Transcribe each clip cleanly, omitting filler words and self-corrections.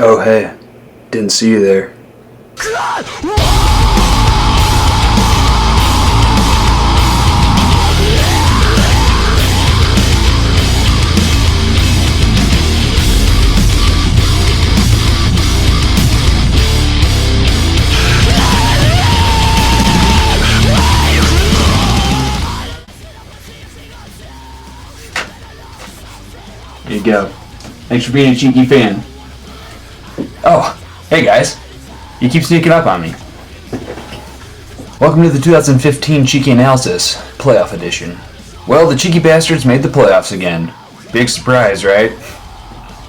Oh hey, didn't see you there. There you go. Thanks for being a cheeky fan. Oh, hey guys. You keep sneaking up on me. Welcome to the 2015 Cheeky Analysis, Playoff Edition. Well, the Cheeky Bastards made the playoffs again. Big surprise, right?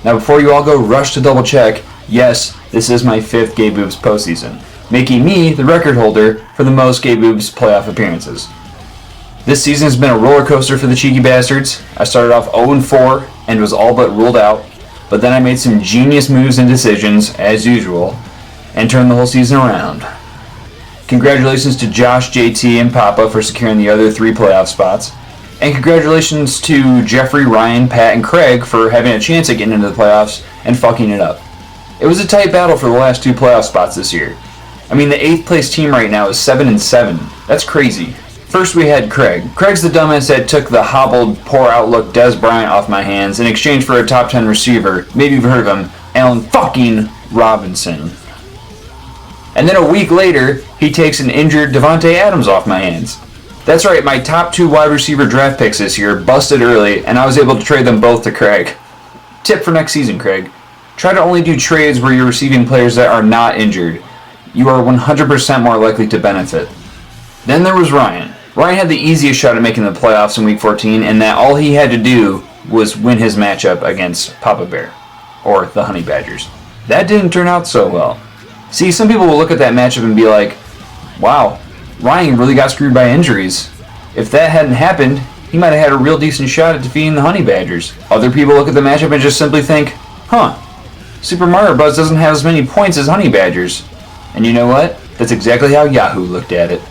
Now before you all go rush to double check, yes, this is my 5th Gay Boobs postseason, making me the record holder for the most Gay Boobs playoff appearances. This season has been a roller coaster for the Cheeky Bastards. I started off 0-4 and was all but ruled out, but then I made some genius moves and decisions, as usual, and turned the whole season around. Congratulations to Josh, JT, and Papa for securing the other 3 playoff spots, and congratulations to Jeffrey, Ryan, Pat, and Craig for having a chance at getting into the playoffs and fucking it up. It was a tight battle for the last 2 playoff spots this year. I mean, the 8th place team right now is 7-7. That's crazy. First we had Craig. Craig's the dumbass that took the hobbled, poor outlook Des Bryant off my hands in exchange for a top 10 receiver, maybe you've heard of him, Allen fucking Robinson. And then a week later, he takes an injured Devontae Adams off my hands. That's right, my top 2 wide receiver draft picks this year busted early, and I was able to trade them both to Craig. Tip for next season, Craig. Try to only do trades where you're receiving players that are not injured. You are 100% more likely to benefit. Then there was Ryan. Ryan had the easiest shot at making the playoffs in Week 14, and that all he had to do was win his matchup against Papa Bear, or the Honey Badgers. That didn't turn out so well. See, some people will look at that matchup and be like, wow, Ryan really got screwed by injuries. If that hadn't happened, he might have had a real decent shot at defeating the Honey Badgers. Other people look at the matchup and just simply think, huh, Super Mario Bros. Doesn't have as many points as Honey Badgers. And you know what? That's exactly how Yahoo looked at it.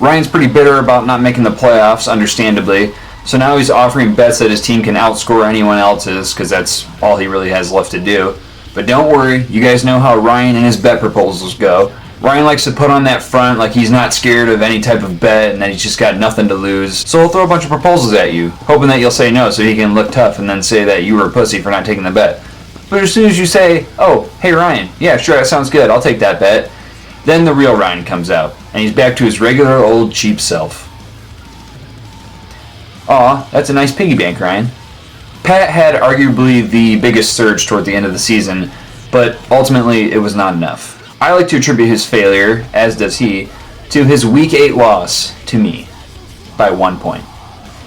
Ryan's pretty bitter about not making the playoffs, understandably, so now he's offering bets that his team can outscore anyone else's, because that's all he really has left to do. But don't worry, you guys know how Ryan and his bet proposals go. Ryan likes to put on that front like he's not scared of any type of bet and that he's just got nothing to lose. So he'll throw a bunch of proposals at you, hoping that you'll say no so he can look tough and then say that you were a pussy for not taking the bet. But as soon as you say, oh, hey Ryan, yeah sure, that sounds good, I'll take that bet, then the real Ryan comes out, and he's back to his regular old cheap self. Aw, that's a nice piggy bank, Ryan. Pat had arguably the biggest surge toward the end of the season, but ultimately it was not enough. I like to attribute his failure, as does he, to his Week 8 loss to me, by 1 point.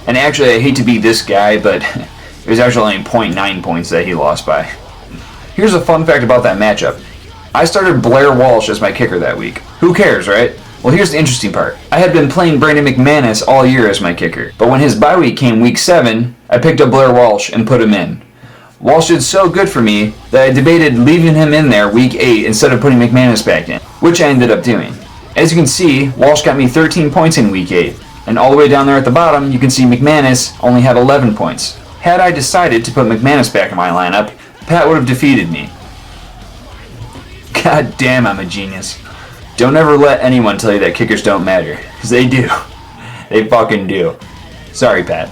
And actually, I hate to be this guy, but it was actually only 0.9 points that he lost by. Here's a fun fact about that matchup. I started Blair Walsh as my kicker that week. Who cares, right? Well, here's the interesting part. I had been playing Brandon McManus all year as my kicker, but when his bye week came Week 7, I picked up Blair Walsh and put him in. Walsh did so good for me that I debated leaving him in there Week 8 instead of putting McManus back in, which I ended up doing. As you can see, Walsh got me 13 points in Week 8, and all the way down there at the bottom, you can see McManus only had 11 points. Had I decided to put McManus back in my lineup, Pat would have defeated me. God damn, I'm a genius. Don't ever let anyone tell you that kickers don't matter, because they do. They fucking do. Sorry, Pat.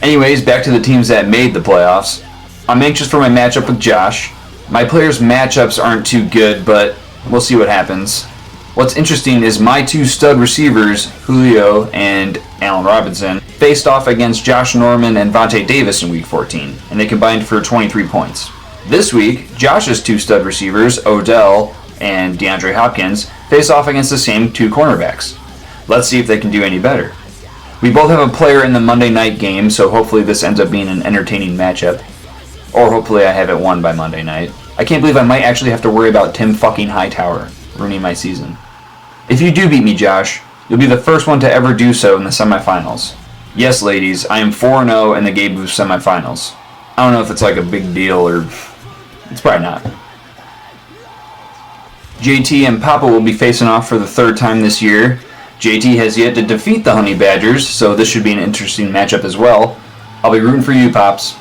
Anyways, back to the teams that made the playoffs. I'm anxious for my matchup with Josh. My players' matchups aren't too good, but we'll see what happens. What's interesting is my 2 stud receivers, Julio and Allen Robinson, faced off against Josh Norman and Vontae Davis in Week 14, and they combined for 23 points. This week, Josh's 2 stud receivers, Odell and DeAndre Hopkins, face off against the same 2 cornerbacks. Let's see if they can do any better. We both have a player in the Monday night game, so hopefully this ends up being an entertaining matchup. Or hopefully I have it won by Monday night. I can't believe I might actually have to worry about Tim fucking Hightower ruining my season. If you do beat me, Josh, you'll be the first one to ever do so in the semifinals. Yes, ladies, I am 4-0 in the Gay Boobs semifinals. I don't know if it's like a big deal or... It's probably not. JT and Papa will be facing off for the 3rd time this year. JT has yet to defeat the Honey Badgers, so this should be an interesting matchup as well. I'll be rooting for you, Pops.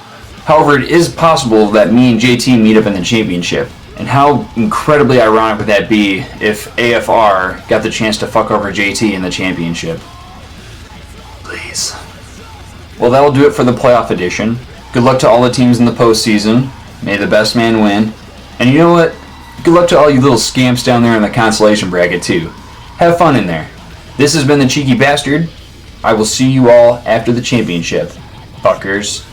However, it is possible that me and JT meet up in the championship. And how incredibly ironic would that be if AFR got the chance to fuck over JT in the championship? Please. Well, that'll do it for the playoff edition. Good luck to all the teams in the postseason. May the best man win. And you know what? Good luck to all you little scamps down there in the consolation bracket, too. Have fun in there. This has been the Cheeky Bastard. I will see you all after the championship. Fuckers.